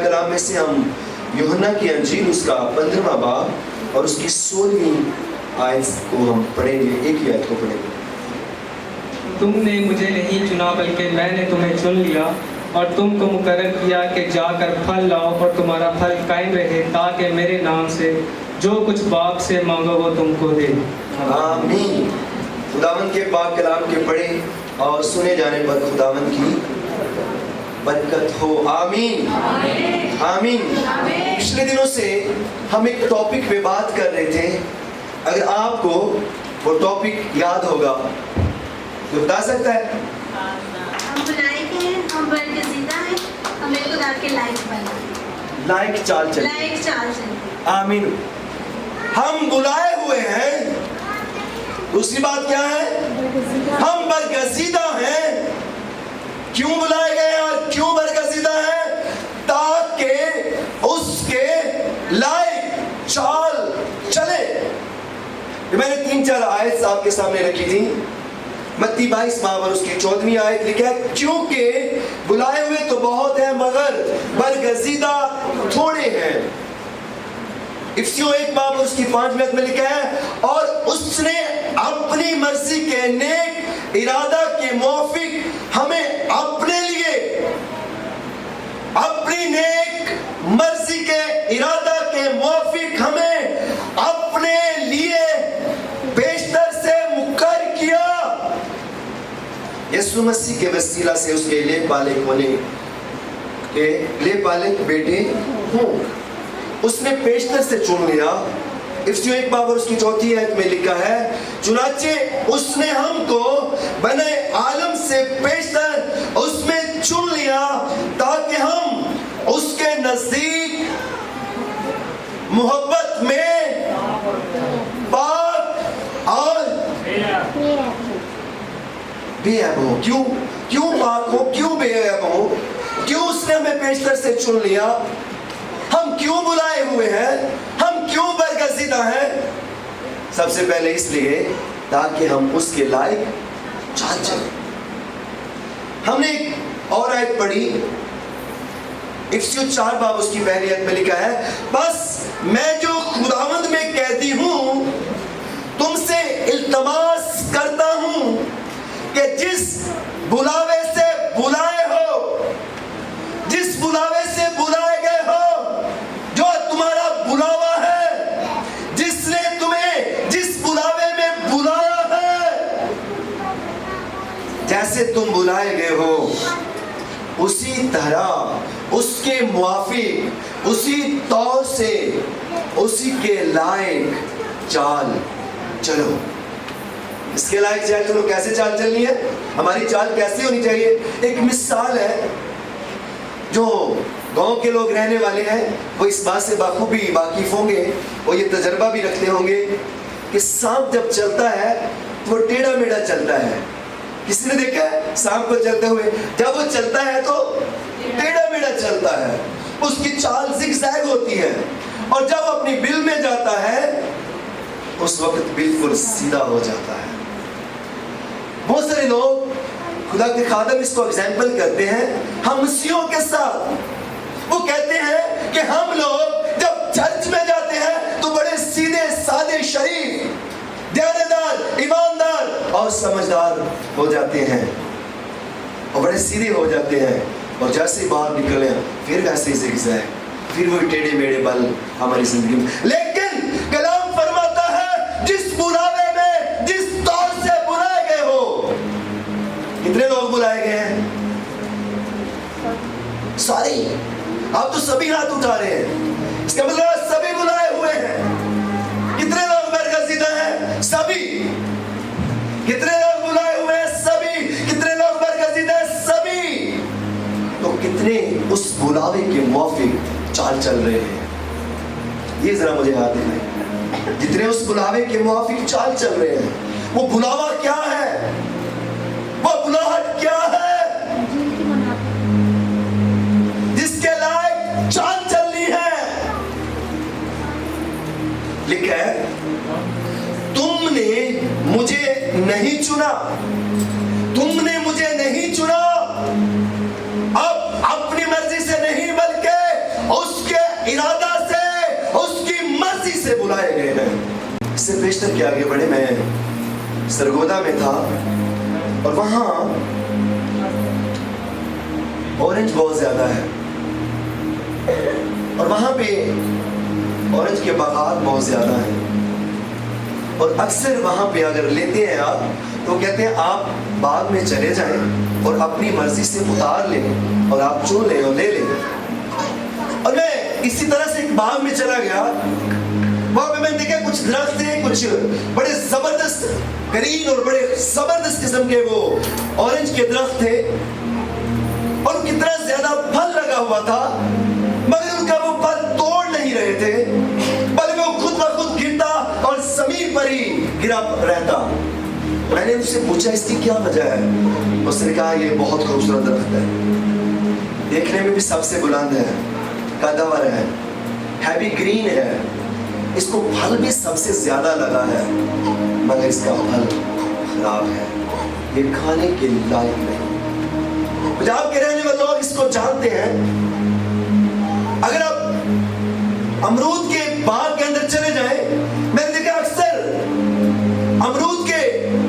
پاک کلام میں سے ہم یوحنا کی انجیل اس کا 15واں باب اور اس کی 16ویں آیت کو ہم پڑھیں گے. ایک ہی آیت کو پڑھیں گے. تم نے مجھے نہیں چنا بلکہ میں نے تمہیں چن لیا اور تم کو مقرر کیا کہ جا کر پھل لاؤ اور تمہارا پھل قائم رہے، تاکہ میرے نام سے جو کچھ باپ سے مانگو وہ تم کو دے. آمین. خداوند کے پاک کلام کے پڑھے اور سنے جانے پر خداوند کی برکت ہو. آمین آمین. پچھلے دنوں سے ہم ایک ٹاپک پہ بات کر رہے تھے. اگر آپ کو وہ ٹاپک یاد ہوگا تو بتا سکتا ہے. ہم بلائے گئے ہیں، ہم برگزیدہ ہیں، ہمیں خدا کے لائق بنا، لائق چال چل. لائق چال چلیں. آمین. ہم بلائے ہوئے ہیں. دوسری بات کیا ہے؟ ہم برگزیدہ ہیں. کیوں بلائے گئے ہیں اور کیوں برگزیدہ ہیں؟ تاکہ اس کے لائق چال چلے. میں نے 3-4 آیت آپ کے سامنے رکھی تھی. متی 22 باب اور اس کی 14ویں آیت لکھا ہے کیونکہ بلائے ہوئے تو بہت ہیں مگر برگزیدہ تھوڑے ہیں. افسیوں 1 باب اور اس کی 5ویں آیت میں لکھا ہے اور اس نے اپنی مرضی کے نیک ارادہ کے موافق ہمیں اپنے لیے، اپنی نیک مرضی کے ارادہ کے موافق ہمیں اپنے لیے بیشتر سے مقرر کیا. یسوع مسیح کے وسیلہ سے اس کے لے پالے ہونے کے لے پالے بیٹے ہوں. اس نے بیشتر سے چن لیا. افسیوں 1 باب اور اس کی 4 آیت میں لکھا ہے چنانچہ اس نے ہم کو بنے عالم سے بیشتر اس میں چن لیا تاکہ ہم اس کے نزدیک محبت میں پاک اور بے عیب ہو. کیوں پاک ہو، کیوں بے عیب ہو؟ کیوں اس نے ہمیں بیشتر سے چن لیا؟ ہم کیوں بلائے ہوئے ہیں؟ ہم کیوں برگزیدہ ہیں؟ سب سے پہلے اس لیے تاکہ ہم اس کے لائق چال چلیں. ہم نے ایک اور آیت پڑھی افسیوں 4 باب اس کی 1 آیت میں لکھا ہے بس میں جو خداوند میں کہتی ہوں تم سے التماس کرتا ہوں کہ جس بلاوے سے بلائے ہو، جس بلاوے سے بلائے گئے ہو، جو تمہارا بلاوا ہے، جس نے تمہیں جس بلاوے میں بلایا ہے، جیسے تم بلائے گئے ہو اسی طرح اس کے موافق اسی طور سے اسی کے لائق چال چلو. اس کے لائق چال چلو. کیسے چال چلنی ہے؟ ہماری چال کیسی ہونی چاہیے؟ ایک مثال ہے جو گاؤں کے لوگ رہنے والے ہیں وہ اس بات سے بخوبی واقف ہوں گے، وہ یہ تجربہ بھی رکھتے ہوں گے کہ سانپ جب چلتا ہے تو وہ ٹیڑھا میڑھا چلتا ہے. کسی نے دیکھا ہے سانپ کو چلتے ہوئے؟ جب وہ چلتا ہے تو ٹیڑھا میڑھا چلتا ہے، اس کی چال زگ زیگ ہوتی ہے، اور جب اپنی بل میں جاتا ہے اس وقت بالکل سیدھا ہو جاتا ہے. بہت سارے لوگ خدا کے خادم اس کو ایگزامپل کرتے ہیں ہم مسیحوں کے ساتھ. وہ کہتے ہیں کہ ہم لوگ جب چرچ میں جاتے ہیں تو بڑے سیدھے سادے شریف دیانتدار ایماندار اور سمجھدار ہو جاتے ہیں اور بڑے سیدھے ہو جاتے ہیں، اور جیسے باہر نکلے پھر ویسے زگ زیگ، پھر وہی ٹیڑھے میڑھے بل ہماری زندگی میں. لیکن کلام فرماتا ہے جس بلاوے میں جس طور سے بلائے گئے ہو. کتنے لوگ بلائے گئے ہیں؟ سارے. آپ تو سبھی ہاتھ اٹھا رہے ہیں، اس کا مطلب سبھی بلائے ہوئے ہیں. کتنے لوگ برگزیدہ ہیں؟ سبھی. کتنے لوگ بلائے ہوئے ہیں؟ سبھی. کتنے لوگ برگزیدہ ہیں؟ سبھی. تو کتنے اس بلاوے کے موافق چال چل رہے ہیں؟ یہ ذرا مجھے یاد دکھائیں. جتنے اس بلاوے کے موافق چال چل رہے ہیں، وہ بلاوا کیا ہے؟ وہ بلاہٹ کیا ہے جس کے لائق چال چلنی ہے؟ لکھا ہے تم نے مجھے نہیں چنا، تم نے مجھے نہیں چنا. اب اپنی مرضی سے نہیں بلکہ मर्जी से बुलाए गए हैं। इससे बेशतर के आगे बढ़े, मैं सरगोदा में था और वहां ऑरेंज बहुत ज्यादा है और वहां पे ऑरेंज के बागात बहुत ज्यादा हैं और अक्सर वहां पे अगर लेते हैं आप तो कहते हैं आप बाग में चले जाएं और अपनी मर्जी से उतार लें और आप चुन लें और ले लें। और मैं इसी तरह से एक बाग में चला गया, वहां पे मैंने देखा कुछ दरख्त थे, कुछ बड़े जबरदस्त ग्रीन और बड़े जबरदस्त किस्म के वो ऑरेंज के दरख्त थे और कितना ज्यादा फल लगा हुआ था, मगर उनका वो फल तोड़ नहीं रहे थे, बल्कि वो खुद ब खुद गिरता और जमीन पर ही गिरा रहता। मैंने उससे पूछा इसकी क्या वजह है? उसने कहा ये बहुत खूबसूरत दरख्त है, देखने में भी सबसे बुलंद है, कदावर है, हैवी ग्रीन है, इसको फल भी सबसे ज्यादा लगा है, मगर इसका फल खराब है, ये खाने के लायक नहीं। पंजाब के रहने वाले लोग इसको जानते हैं। अगर आप अमरूद के बाग के अंदर चले जाएं, मैंने देखा अक्सर अमरूद के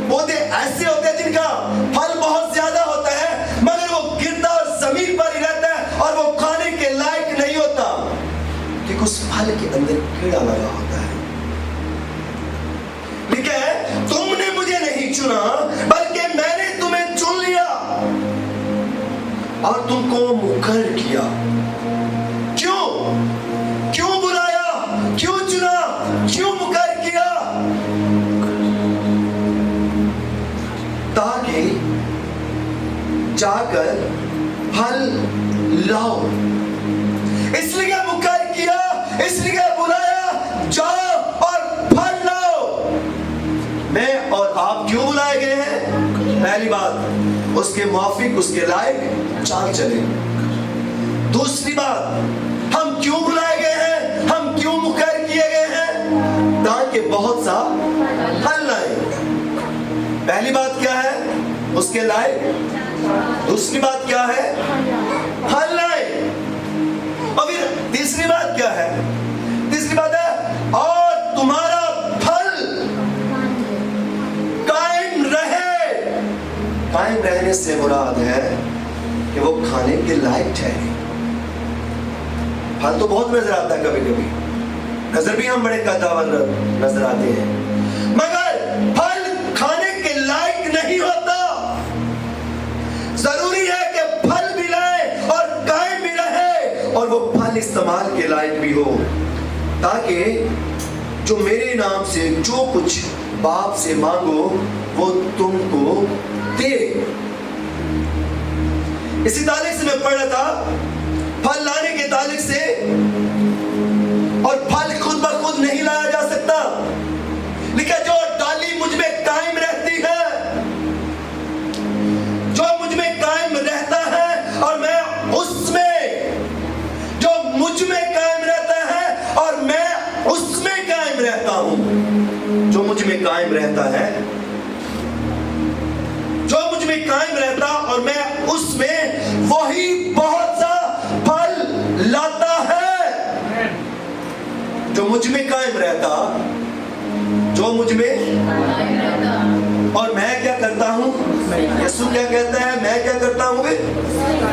पौधे ऐसे होते हैं जिनका फल बहुत ज्यादा होता है, मगर वो गिरता और जमीन पर ही रहता है और वो खाने के लायक नहीं होता, क्योंकि उस फल के अंदर कीड़ा लगा होता है। लिखा है तुमने मुझे नहीं चुना बल्कि मैंने तुम्हें चुन लिया और तुमको मुकर्रर किया। क्यों? क्यों बुलाया? क्यों चुना? क्यों मुकर्रर किया? ताकि जाकर फल लाओ। इसलिए मुकर्रर किया, इसलिए बुलाया, जाओ और फल लाओ। मैं और आप क्यों बुलाए गए हैं? पहली बात, उसके मुआफिक, उसके लायक चाल चले। दूसरी बात, हम क्यों बुलाए गए हैं, हम क्यों मुकर्रर किए गए हैं? ताकि बहुत सा फल लाए। पहली बात क्या है? उसके लायक। दूसरी बात क्या है? फल लाए। और फिर तीसरी बात क्या है? तीसरी बात है और तुम्हारा फल कायम रहे। कायम रहने से मुराद है कि वो खाने के लायक ठहरे। फल तो बहुत नजर आता है, कभी कभी नजर भी हम बड़े कदावर नजर आते हैं, मगर फल खाने के लायक नहीं होता। जरूरी है कि फल भी लाए और कायम भी रहे और वो फल इस्तेमाल के लायक भी हो, ताकि जो मेरे नाम से जो कुछ बाप से मांगो वो तुमको दे। इसी तारीख से मैं पढ़ रहा था, फल लाने के तारीख से, और फल खुद ब खुद नहीं लाया जा सकता। लिखा जो डाली मुझ में कायम रहती है, जो मुझ में कायम रहता है और मैं उसमें, जो मुझ में कायम रहता है और मैं उसमें कायम रहता हूं। जो मुझ में कायम रहता है, जो मुझ में कायम रहता और मैं उसमें, वही बहुत सा फल लाता है। जो मुझ में कायम रहता, जो मुझ में, और मैं क्या करता हूं? यीशु क्या कहता है? मैं क्या करता हूं?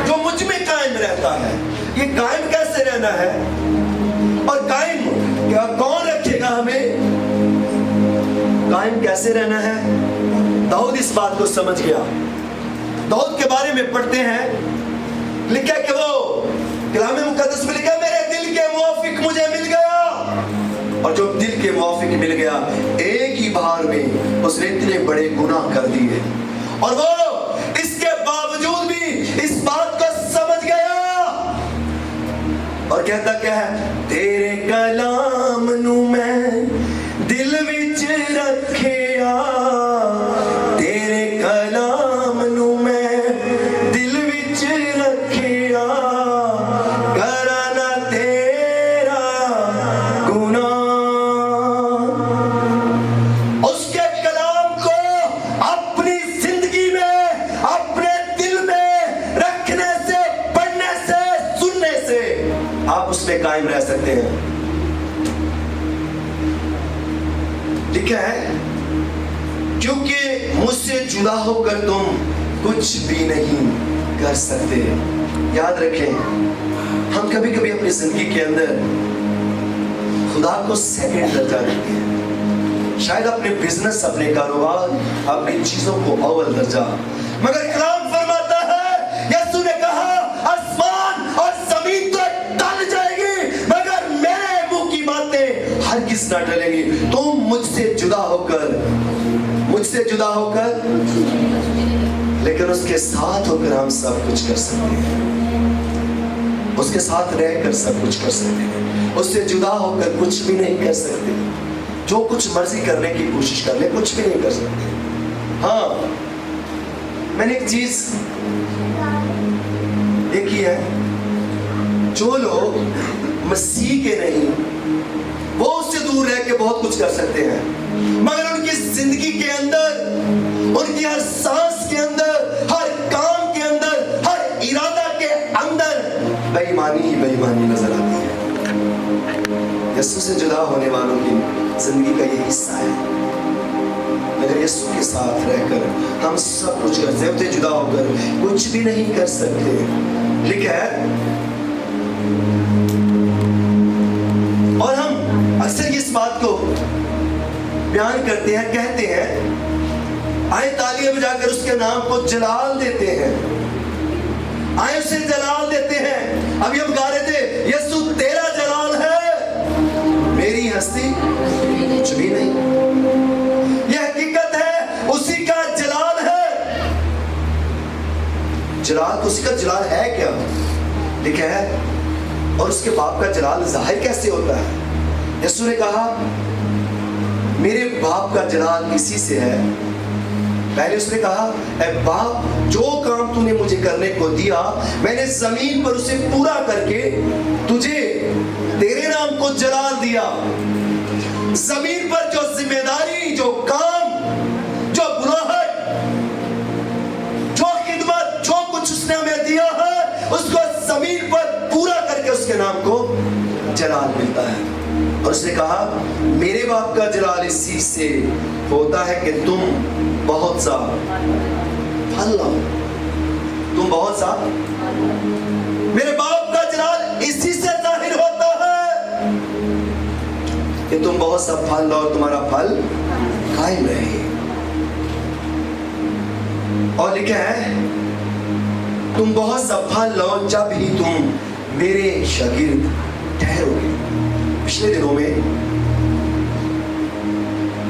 जो मुझ में कायम रहता है। ये कायम कैसे रहना है और कायम क्या कौन रखेगा हमें? कायम कैसे रहना है? दाऊद इस बात को समझ गया। दाऊद के बारे में पढ़ते हैं, लिखा कि वो कलाम मुकद्दस में लिखा मेरे दिल के मुआफिक मुझे मिल गया। और जो दिल के मुआफिक मिल गया, एक ही बार में उसने इतने बड़े गुनाह कर दिए और वो इसके बावजूद भी इस बात को समझ गया और कहता क्या है? तेरे कलाम नू मैं दिल विच रखिया, तेरे कलाम नू मैं दिल विच रखिया, करा ना तेरा गुनाह। उसके कलाम को अपनी जिंदगी में, अपने दिल में रखने से, पढ़ने से, सुनने से आप उसमें कायम रह सकते हैं। लिखा है क्योंकि मुझसे जुदा होकर तुम कुछ भी नहीं कर सकते। याद रखें, हम कभी कभी अपनी जिंदगी के अंदर खुदा को सेकंड दर्जा देते हैं, शायद अपने बिजनेस, अपने कारोबार, अपनी चीजों को अव्वल दर्जा। मगर कलाम फरमाता है, यीशु ने कहा आसमान और जमीन तो टल जाएगी मगर मेरे मुंह की बातें हरगिज़ ना टलेंगी। तुम मुझसे जुदा होकर लेकिन उसके साथ होकर हम सब कुछ कर सकते हैं, उसके साथ रहकर सब कुछ कर सकते हैं। उससे जुदा होकर कुछ भी नहीं कर सकते। जो कुछ मर्जी करने की कोशिश कर ले, कुछ भी नहीं कर सकते। हाँ, मैंने एक चीज देखी है, जो लोग मसीह के नहीं, वो उससे दूर रह के बहुत कुछ कर सकते हैं, मगर उनकी जिंदगी के अंदर, उनकी हर सांस के अंदर, हर काम के अंदर, हर इरादा के अंदर बेईमानी ही बेईमानी नजर आती है। यीशु से जुदा होने वालों की जिंदगी का ये हिस्सा है। मगर यीशु के साथ रहकर हम सब कुछ कर सकते, जुदा होकर कुछ भी नहीं कर सकते। लिखा है, और हम अक्सर इस बात को बयान करते हैं, कहते हैं, आए तालियां बजाकर उसके नाम को जलाल देते हैं, आए उसे जलाल देते हैं। अभी हम गा रहे थे, यीशु तेरा जलाल है, मेरी हस्ती कुछ भी नहीं। यह हकीकत है, उसी का जलाल है। जलाल, उसी का जलाल है क्या? लिखा है, और उसके बाप का जलाल जाहिर कैसे होता है? यीशु ने कहा, मेरे बाप का जलाल इसी से है। पहले उसने कहा, ऐ बाप, जो काम तूने मुझे करने को दिया, मैंने जमीन पर उसे पूरा करके तुझे, तेरे नाम को जलाल दिया। जमीन पर जो जिम्मेदारी, जो काम, जो बुलाहट, जो खिदमत, जो कुछ उसने हमें दिया है, उसको जमीन पर पूरा करके उसके नाम को जलाल मिलता है। और उसने कहा, मेरे बाप का जलाल इसी से होता है कि तुम बहुत सा फल लाओ। तुम बहुत सा, मेरे बाप का जलाल इसी से जाहिर होता है कि तुम बहुत सा फल लाओ, तुम्हारा फल कायम रहे। और लिखा है, तुम बहुत सा फल लाओ, जब ही तुम मेरे शागिर्द ठहरोगे। पिछले दिनों में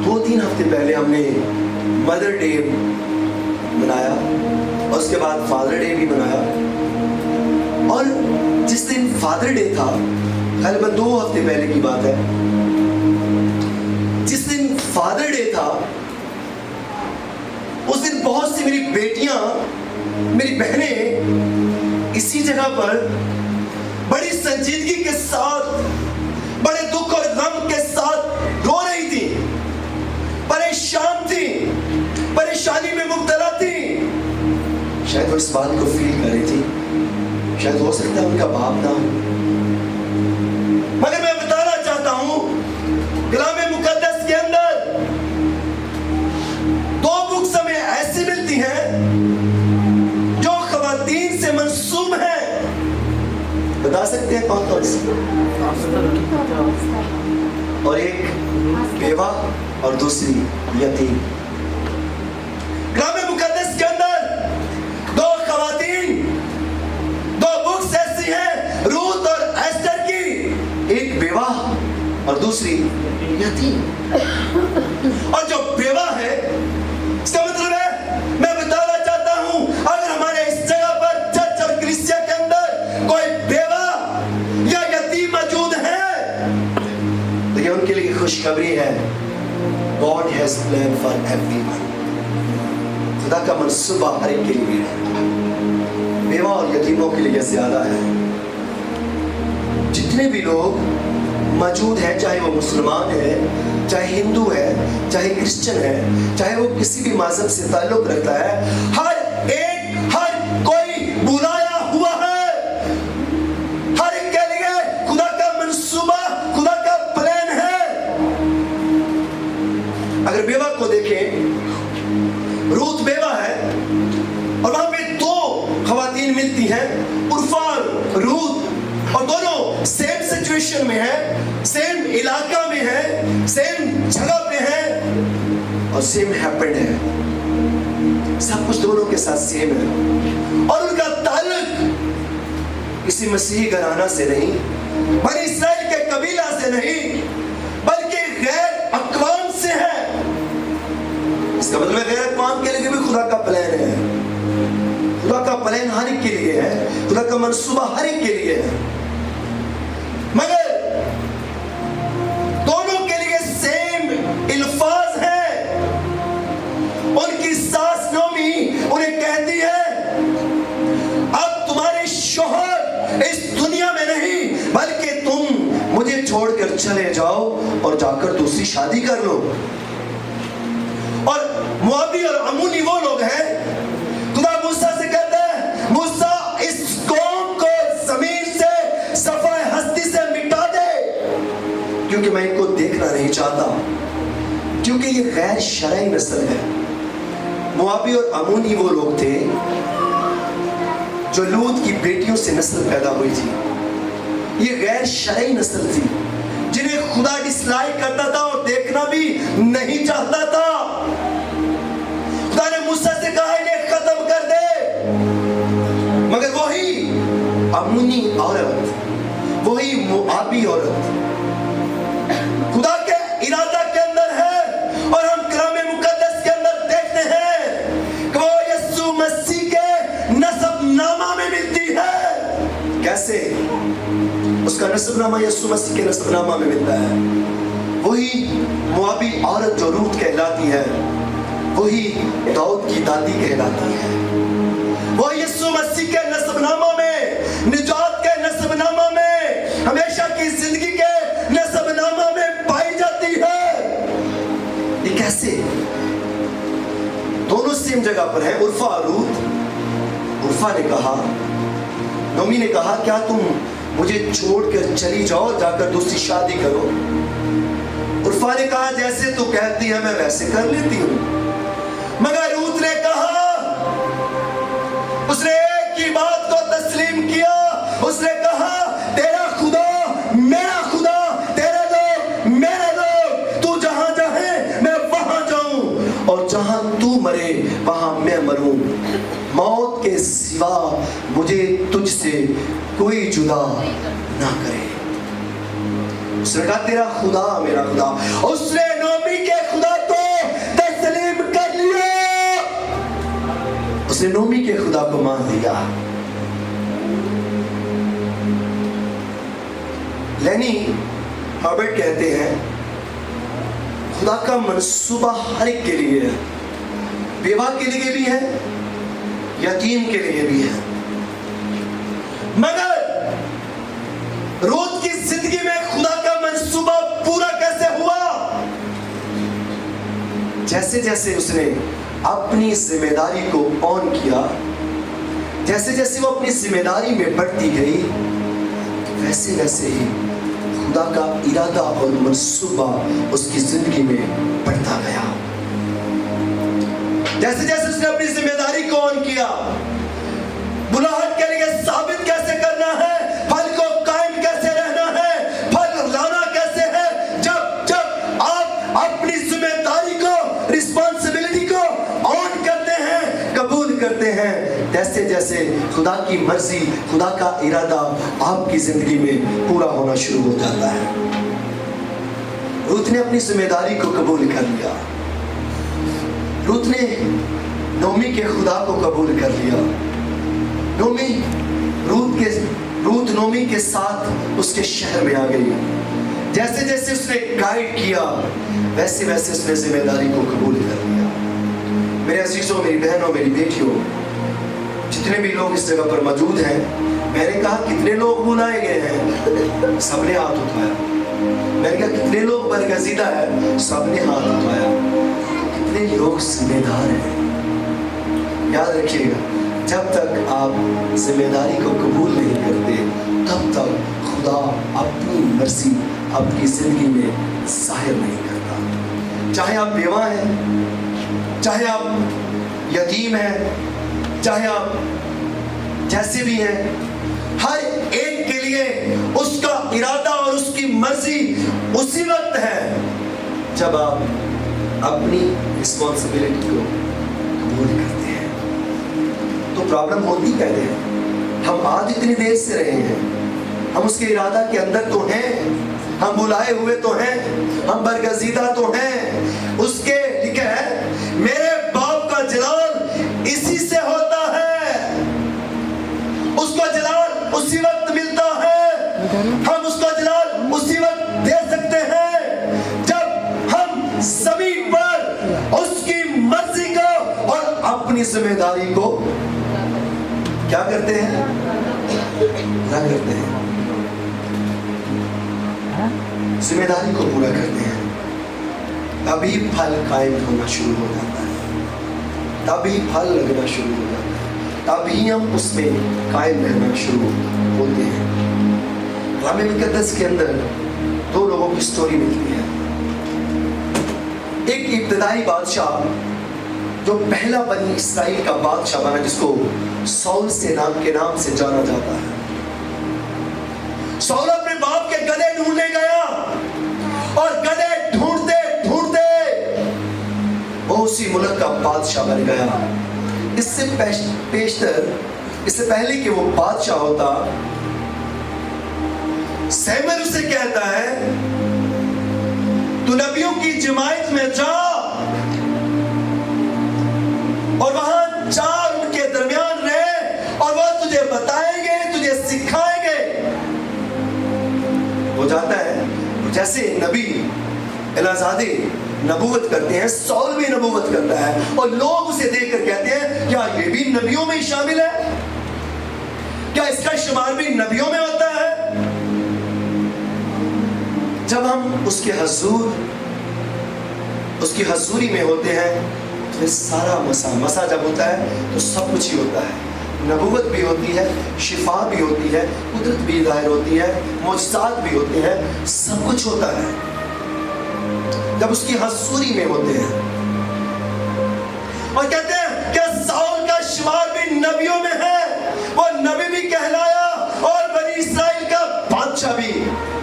2-3 हफ्ते पहले हमने मदर डे मनाया और उसके बाद फादर डे भी मनाया। और जिस दिन फादर डे था, करीबन 2 हफ्ते पहले की बात है, जिस दिन फादर डे था, उस दिन बहुत सी मेरी बेटियां, मेरी बहनें इसी जगह पर बड़ी संजीदगी के साथ, बड़े दुख और गम के साथ रो रही थी, परेशान थी, परेशानी में मुब्तला थी। शायद वो इस बात को फील कर रही थी, शायद हो सकता है उनका बाप ना हो। मगर मैं बताना चाहता हूं, कलाम मुकद्दस के अंदर 2 बुक्स हमें ऐसी मिलती हैं जो खवातीन से मंसूब है। बता सकते हैं कौन कौन सी? और एक बेवा और दूसरी यतीम। कलाम मुकद्दस के अंदर 2 खवातीन, 2 बुक्स ऐसी हैं, रूत और एस्टर की, एक बेवा और दूसरी यतीम। और जो बेवा है, इसका मतलब है, मैं बताना चाहता हूं, अगर हमारे इस जगह पर चर्च और कलीसिया के अंदर कोई बेवा या यतीम मौजूद है, तो ये उनके लिए खुशखबरी है। God has planned for everyone. खुदा का मंसूबा हर एक के लिए है। बेवा और यतीमों के लिए ज्यादा है। जितने भी लोग मौजूद हैं, चाहे वो मुसलमान है, चाहे हिंदू है, चाहे क्रिश्चियन है, चाहे वो किसी भी मजहब से ताल्लुक रखता है, हर कोई बुलाया हुआ है। हर एक के लिए खुदा का मंसूबा, खुदा का प्लान है। अगर बेवा को देखें, रूत बेवा है और वहां पे दो खवातीन मिलती हैं, उर्फा और रूत, और दोनों सेम सिचुएशन में है, सेम इलाका में है, सेम जगह पे है और सेम हैपेंड है। सब कुछ दोनों के साथ सेम है और उनका ताल्लुक किसी मसीही घराना से नहीं, बनी इस्राएल के कबीला से नहीं, बल्कि गैर अक़वाम से है। इसका मतलब गैर अक़वाम के लिए भी खुदा का प्लान है। खुदा का प्लान हर एक के लिए है, खुदा का मंसूबा हर एक के लिए है, मगर दोनों के लिए सेम इल्फाज है। उनकी सास नोमी उन्हें कहती है, अब तुम्हारे शौहर इस दुनिया में नहीं, बल्कि तुम मुझे छोड़कर चले जाओ और जाकर दूसरी शादी कर लो। और मोआबी और अम्मोनी वो लोग हैं, खुदा मूसा से कहता है, मूसा इस कौम को जमीन से सफाए हस्ती से मिटा दे, क्योंकि मैं इनको देखना नहीं चाहता, क्योंकि ये गैर शरई नस्ल है। मोआबी और अम्मोनी वो लोग थे जो लूत की बेटियों से नस्ल पैदा हुई थी। ये गैर शरई नस्ल थी जिन्हें खुदा डिसलाइक करता था और देखना भी नहीं चाहता था। खुदा ने मूसा से कहा इन्हें खत्म कर दे, मगर वही अम्मोनी औरत, वही मोआबी औरत खुदा के इरादा के अंदर है। और हम कलामे मुकद्दस के अंदर देखते हैं कि वो यीशु मसीह के नसबनामा में मिलती है। कैसे? उसका नसबनामा यीशु मसीह के नसबनामा में मिलता है। वही मोआबी औरत जो रूत कहलाती है, वही दाऊद की दादी कहलाती है। वो यीशु मसीह के नसबनामा में, निजात के नसबनामा में, हमेशा की जिंदगी के नसबनामा में पाई जाती है। ये कैसे? दोनों सेम जगह पर है, उर्फा और रूत। उर्फा ने कहा, नोमी ने कहा, क्या तुम मुझे छोड़कर चली जाओ, जाकर दूसरी शादी करो। उर्फा ने कहा, जैसे तू कहती है मैं वैसे कर लेती हूं। मगर रूत ने कहा, उसने एक ही बात को तस्लीम किया। उसने कहा, तेरा खुदा मेरा खुदा, तेरे लोग मेरे लोग, तू जहां जाए मैं वहां जाऊं और जहां तू मरे वहां मैं मरूं। मौत के सिवा मुझे तुझसे कोई जुदा ना करे। उसने कहा, तेरा खुदा मेरा खुदा। उसने नोमी के खुदा को तस्लीम कर लिया, उसने नोमी के खुदा को मान लिया। लेनी हर्बर्ट कहते हैं, खुदा का मंसूबा हर एक के लिए है, बेवा के लिए भी है, यतीम के लिए भी है। मगर रूत की जिंदगी में खुदा का मंसूबा पूरा कैसे हुआ? जैसे जैसे उसने अपनी जिम्मेदारी को ऑन किया, जैसे जैसे वो अपनी जिम्मेदारी में बढ़ती गई, वैसे वैसे ही खुदा का इरादा और मंसूबा उसकी जिंदगी में बढ़ता गया। जैसे जैसे उसने अपनी जिम्मेदारी को ऑन किया, बुलाहट के लिए साबित कैसे करना है, फल को कायम कैसे रहना है, फल लाना कैसे है। जब जब आप अपनी जिम्मेदारी को, रिस्पॉन्सिबिलिटी को ऑन करते हैं, कबूल करते हैं, जैसे जैसे खुदा की मर्जी, खुदा का इरादा आपकी जिंदगी में पूरा होना शुरू हो जाता है। रूत ने अपनी जिम्मेदारी को कबूल कर लिया। रूत ने नोमी के खुदा को कबूल कर लिया। रूत नोमी के साथ उसके शहर में आ गई। जैसे जैसे उसने गाइड किया, वैसे वैसे उसने जिम्मेदारी को कबूल कर लिया। मेरे अजीजों, मेरी बहनों, मेरी बेटियों, जितने भी लोग इस जगह पर मौजूद हैं, मैंने कहा कितने लोग बुलाए गए हैं? सबने हाथ उठाया। मैंने कहा कितने लोग बरगजीदा है? सबने हाथ उठाया। कितने लोग जिम्मेदार हैं? याद रखिएगा, जब तक आप जिम्मेदारी को कबूल नहीं करते, तब तक खुदा अपनी मर्जी आपकी जिंदगी में जाहिर नहीं करता। चाहे आप बेवा हैं, चाहे आप यतीम हैं, चाहे आप जैसे भी हैं, हर एक के लिए उसका इरादा और उसकी मर्जी उसी वक्त है जब आप अपनी रिस्पॉन्सिबिलिटी को कबूल करते हैं। तो प्रॉब्लम होती कहते हैं, हम आज इतनी देर से रहे हैं, हम उसके इरादा के अंदर तो हैं, हम बुलाए हुए तो हैं, हम बरगजीदा तो हैं। उसके लिखा है मेरे बाप का जलाल इसी से होता है, उसका जलाल उसी वक्त मिलता है, हम उसका जलाल उसी वक्त दे सकते हैं जब हम सभी पर उसकी मर्जी को और अपनी जिम्मेदारी को क्या करते हैं, पूरा करते हैं, जिम्मेदारी को पूरा करते हैं। तभी फल कायम होना शुरू हो जाता है, तभी फल लगना शुरू हो जाता है, तभी हम उसमें कायम रहना शुरू होते हैं। कलाम मुकद्दस के अंदर दो लोगों की स्टोरी मिलती है। एक इब्तदाई बादशाह जो पहला बनी इसराइल का बादशाह बना, जिसको सौल से के नाम से जाना जाता है। सौल अपने बाप के गले ढूंढने गया और गले ढूंढते ढूंढते वो उसी मुल्क का बादशाह बन गया। इससे पहले कि वो बादशाह होता, सैमुएल उसे कहता है तू नबियों की जमात में जा और वहां चार उनके दरमियान रहे और वो तुझे बताएंगे, तुझे सिखाएंगे। हो जाता है जैसे नबी एलाजादे नबूवत करते हैं, सौल भी नबूवत करता है और लोग उसे देखकर कहते हैं क्या ये भी नबियों में शामिल है, क्या इसका शुमार भी नबियों में होता है। जब हम उसके हुजूर, उसकी हजूरी में होते हैं तो सारा मसा जब होता है तो सब कुछ ही होता है। नबूवत भी होती है, शिफा भी होती है, कुदरत भी ज़ाहिर होती है, मौजज़ात भी होते हैं, सब कुछ होता है जब उसकी हजूरी में होते हैं। और कहते हैं क्या सौल का शुमार भी नबियों में है, वो नबी भी कहलाया और बनी इस्राइल का बादशाह भी।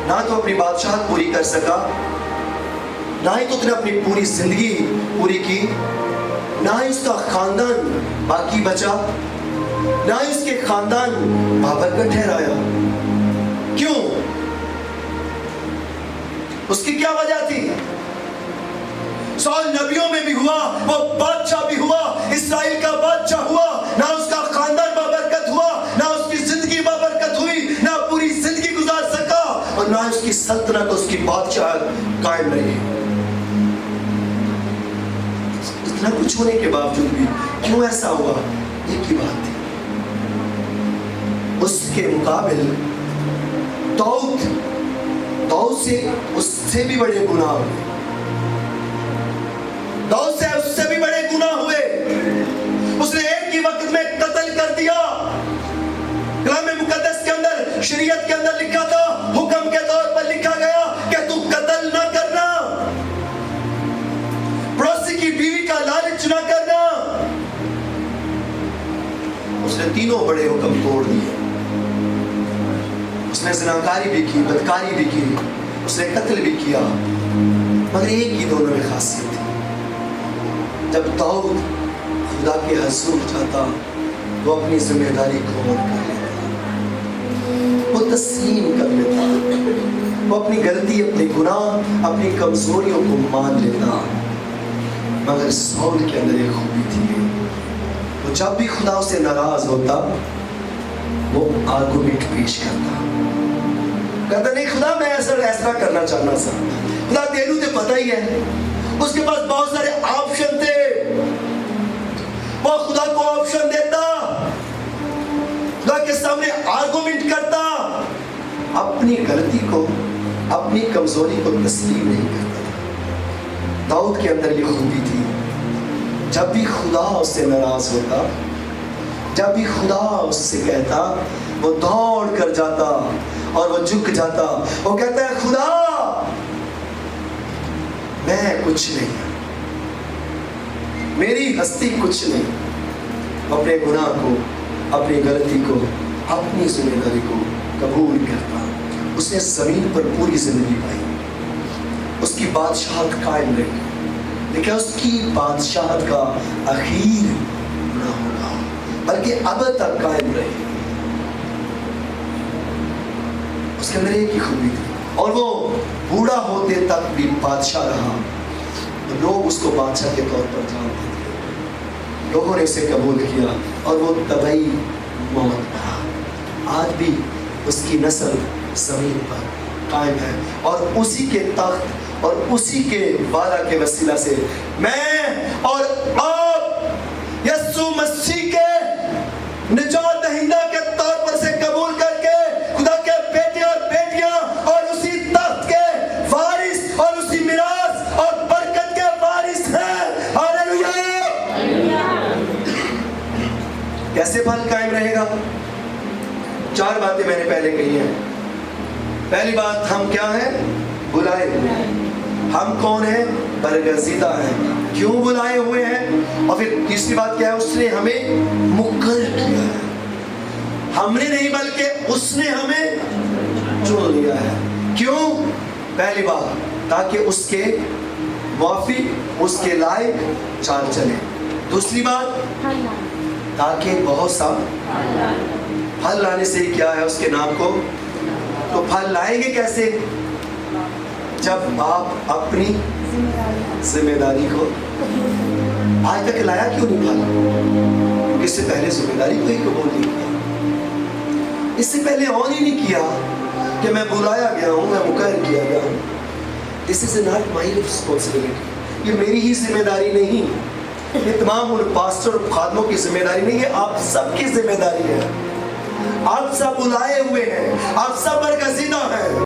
ना तो अपनी बादशाहत पूरी कर सका, ना ही तो उसने अपनी पूरी जिंदगी पूरी की, ना ही उसका खानदान बाकी बचा, ना ही उसके खानदान बाबरकत ठहराया। क्यों? उसकी क्या वजह थी? सौल नबियों में भी हुआ, वो बादशाह भी हुआ, इस्राइल का बादशाह हुआ, ना उसका खानदान बाबरकत हुआ, ना उसकी जिंदगी बाबरकत हुई, ना पूरी जिंदगी गुजार सका और ना उसकी सल्तनत, उसकी बादशाह कायम रही। इतना कुछ होने के बावजूद भी क्यों ऐसा हुआ? एक ही बात थी, उसके मुकाबिल दाऊद से उससे भी बड़े गुनाह हुए, दाऊद से उससे भी बड़े गुनाह हुए। उसने एक ही वक्त में कत्ल कर दिया। कलाम मुकद्दस के अंदर, शरीयत के अंदर लिखा था, हुक्म के तौर पर लिखा गया कि तू कत्ल ना करना, पड़ोसी की बीवी का लालच ना करना। उसने तीनों बड़े हुक्म तोड़ दिए। उसने ज़िनाकारी भी की, बदकारी भी की, उसने कत्ल भी किया, मगर एक ही दोनों में खासियत थी। जब दाऊद खुदा के हुजूर जाता, वो अपनी जिम्मेदारी कबूल कर लेता, वो तस्लीम कर लेता, वो अपनी गलती, अपने गुनाह, अपनी कमजोरियों को मान लेता। मगर सौल के अंदर एक खूबी थी, वो जब भी खुदा से नाराज होता वो आर्गुमेंट पेश करता, कहता नहीं खुदा मैं ऐसा करना चाहना था, खुदा तेनू तो पता ही है। उसके पास बहुत सारे ऑप्शन थे, वो खुदा को ऑप्शन देता, खुदा के सामने आर्गुमेंट करता, अपनी गलती को, अपनी कमजोरी को तस्लीम नहीं करता था। दाऊद के अंदर ये खूबी थी, जब भी खुदा उससे नाराज होता, जब भी खुदा उससे कहता, वो दौड़ कर जाता और वो झुक जाता। वो कहता है खुदा मैं कुछ नहीं, मेरी हस्ती कुछ नहीं। अपने गुनाह को, अपनी गलती को, अपनी जिम्मेदारी को कबूल करता। उसने जमीन पर पूरी जिंदगी पाई, उसकी बादशाहत कायम रही, लेकिन उसकी बादशाहत का आखिर न होगा, बल्कि अब तक कायम रही। उसके अंदर एक ही खूबी थी, और वो बूढ़ा होते तक भी बादशाह रहा। तो लोग उसको बादशाह के तौर पर जानते थे, लोगों ने उसे कबूल किया, और वो तबई मौत पड़ा। आज भी उसकी नस्ल जमीन पर कायम है, और उसी के तख्त और उसी के वादा के वसीला से मैं और आप यीशु मसीह के निजात दहिंदा के तौर पर से कबूल करके खुदा के बेटे और बेटियां और उसी तख्त के वारिस और उसी मिरास और बरकत के वारिस हैं। हालेलुया। कैसे फल कायम रहेगा? 4 बातें मैंने पहले कही हैं। पहली बात, हम क्या हैं? बुलाए हुए। हम कौन हैं? बरगज़ीदा हैं। क्यों बुलाए हुए हैं? और फिर तीसरी बात क्या है? उसने हमें मुकर्रर किया है। हमने नहीं बल्कि उसने हमें चुन लिया है। क्यों? पहली बात, ताकि उसके मुआफिक, उसके लायक चाल चले। दूसरी बात, ताकि बहुत सा फल लाने से क्या है? उसके नाम को। तो फल लाएंगे कैसे? जब आप अपनी जिम्मेदारी को, आज तक लाया क्यों नहीं फल? इससे पहले जिम्मेदारी को ही कबूल नहीं किया, इससे पहले ऑन ही नहीं किया कि मैं बुलाया गया हूं, मैं मुकर्रर किया गया हूं। This is not my responsibility, ये मेरी ही जिम्मेदारी नहीं, ये तमाम उन पास्टर और खादमों की जिम्मेदारी नहीं है, आप सबकी जिम्मेदारी है। आप सब बुलाए हुए हैं, आप सब बरगज़ीदा हैं।